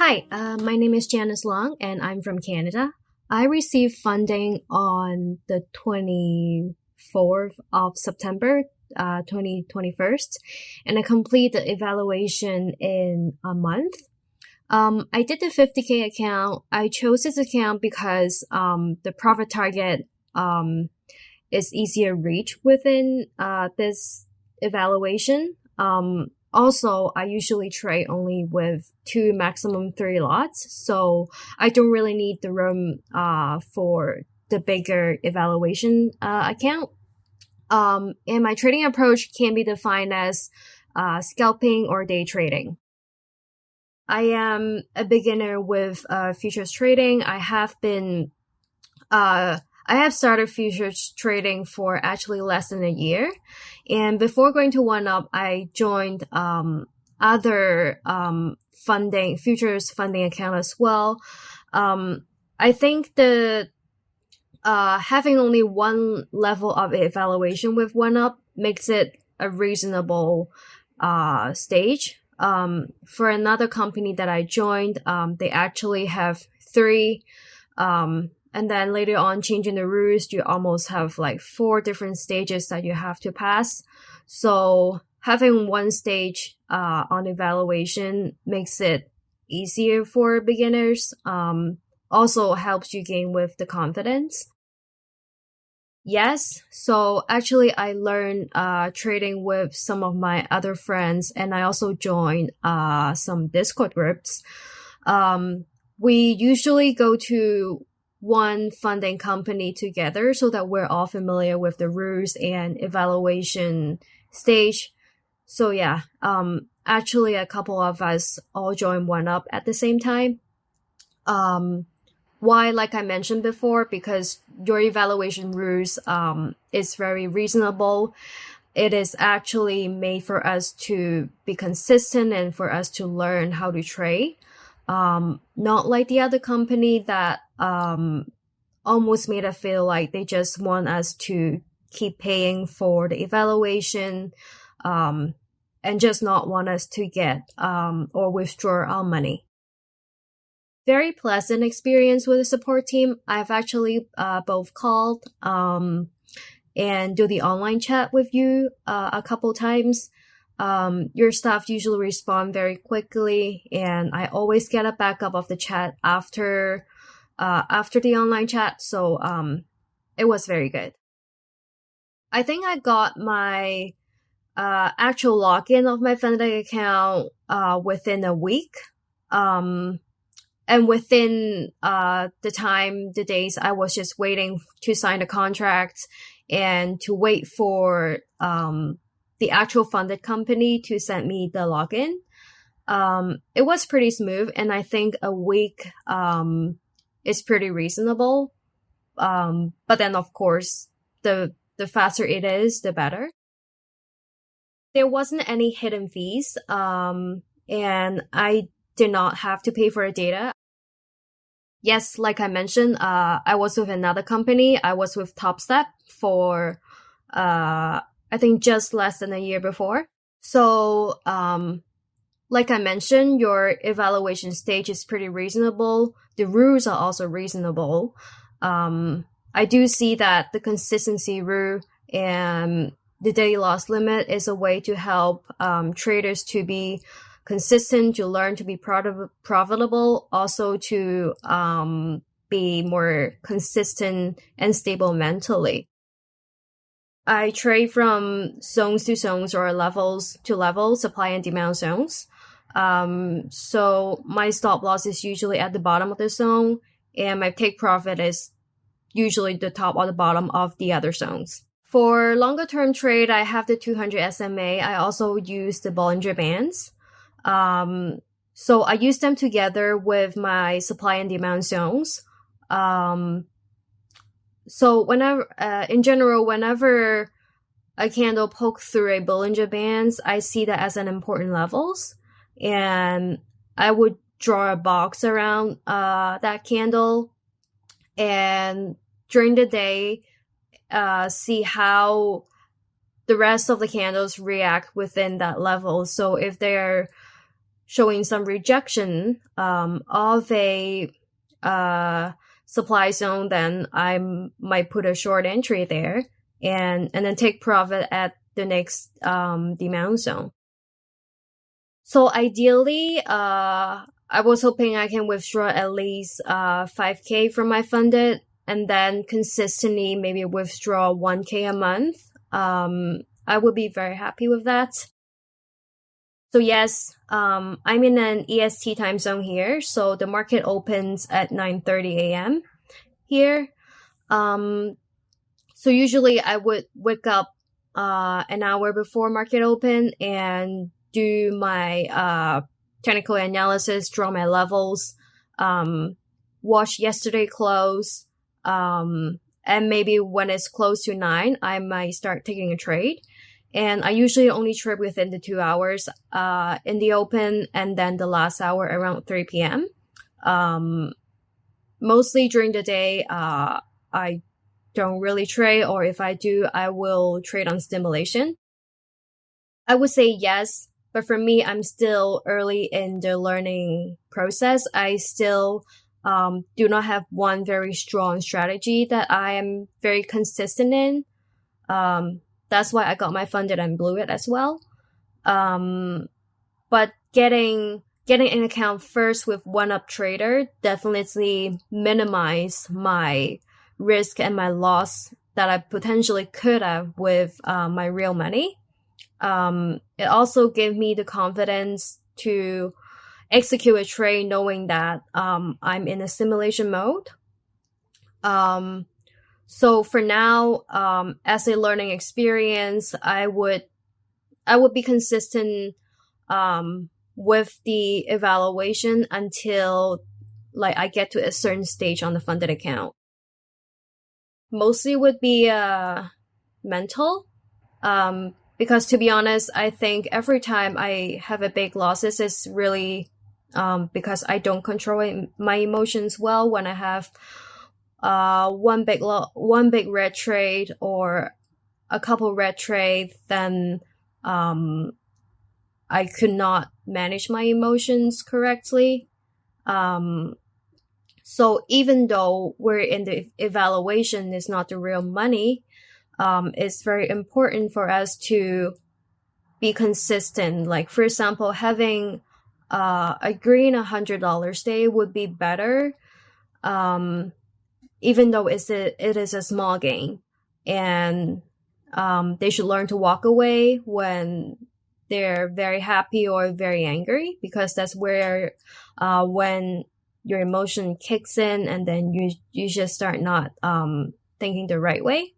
Hi, my name is Janice L and I'm from Canada. I received funding on the 24th of September, 2021, and I completed the evaluation in a month. I did the 50K account. I chose this account because the profit target is easier reach within this evaluation. Also, I usually trade only with 2, maximum 3 lots, so I don't really need the room for the bigger evaluation account. And my trading approach can be defined as scalping or day trading. I am a beginner with futures trading. I have started futures trading for actually less than a year. And before going to OneUp, I joined other futures funding account as well. I think the having only one level of evaluation with OneUp makes it a reasonable stage. For another company that I joined, they actually have 3. And then later on, changing the rules, you almost have like 4 different stages that you have to pass. So having one stage on evaluation makes it easier for beginners. Also helps you gain with the confidence. Yes, so actually I learned trading with some of my other friends, and I also joined some Discord groups. We usually go to one funding company together so that we're all familiar with the rules and evaluation stage. So yeah, actually a couple of us all joined OneUp at the same time. Why, like I mentioned before, because your evaluation rules is very reasonable. It is actually made for us to be consistent and for us to learn how to trade. Not like the other company that almost made us feel like they just want us to keep paying for the evaluation and just not want us to get or withdraw our money. Very pleasant experience with the support team. I've actually both called and do the online chat with you a couple times. Your staff usually respond very quickly, and I always get a backup of the chat after the online chat. So it was very good. I think I got my actual login of my funding account within a week. And within the days, I was just waiting to sign the contract and to wait for the actual funded company to send me the login. It was pretty smooth, and I think a week is pretty reasonable. But then, of course, the faster it is, the better. There wasn't any hidden fees, and I did not have to pay for the data. Yes, like I mentioned, I was with another company. I was with TopStep for, I think just less than a year before. So, like I mentioned, your evaluation stage is pretty reasonable. The rules are also reasonable. I do see that the consistency rule and the daily loss limit is a way to help traders to be consistent, to learn to be profitable, also to be more consistent and stable mentally. I trade from zones to zones or levels to levels, supply and demand zones. So my stop loss is usually at the bottom of the zone, and my take profit is usually the top or the bottom of the other zones. For longer term trade, I have the 200 SMA. I also use the Bollinger Bands. So I use them together with my supply and demand zones. So whenever a candle poke through a Bollinger Bands, I see that as an important levels, and I would draw a box around that candle, and during the day, see how the rest of the candles react within that level. So if they're showing some rejection of a supply zone, then I might put a short entry there and then take profit at the next demand zone. So ideally, I was hoping I can withdraw at least 5K from my funded and then consistently maybe withdraw 1K a month. I would be very happy with that. So yes, I'm in an EST time zone here. So the market opens at 9:30 a.m. here. So usually I would wake up an hour before market open and do my technical analysis, draw my levels, watch yesterday close, and maybe when it's close to 9, I might start taking a trade. And I usually only trade within the 2 hours in the open, and then the last hour around 3 p.m. Mostly during the day, I don't really trade, or if I do, I will trade on stimulation. I would say yes, but for me, I'm still early in the learning process. I still do not have one very strong strategy that I am very consistent in. That's why I got my funded and blew it as well. But getting an account first with OneUp Trader definitely minimize my risk and my loss that I potentially could have with my real money. It also gave me the confidence to execute a trade knowing that I'm in a simulation mode. So for now, as a learning experience, I would be consistent with the evaluation until like I get to a certain stage on the funded account. Mostly would be mental, because to be honest, I think every time I have a big losses, it's really because I don't control my emotions well. When I have one big red trade or a couple red trade, then I could not manage my emotions correctly. So even though we're in the evaluation, it's not the real money, it's very important for us to be consistent. Like, for example, having a green $100 day would be better, even though it is a small gain. And they should learn to walk away when they're very happy or very angry, because that's where when your emotion kicks in, and then you just start not thinking the right way.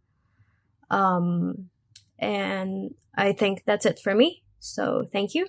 And I think that's it for me. So thank you.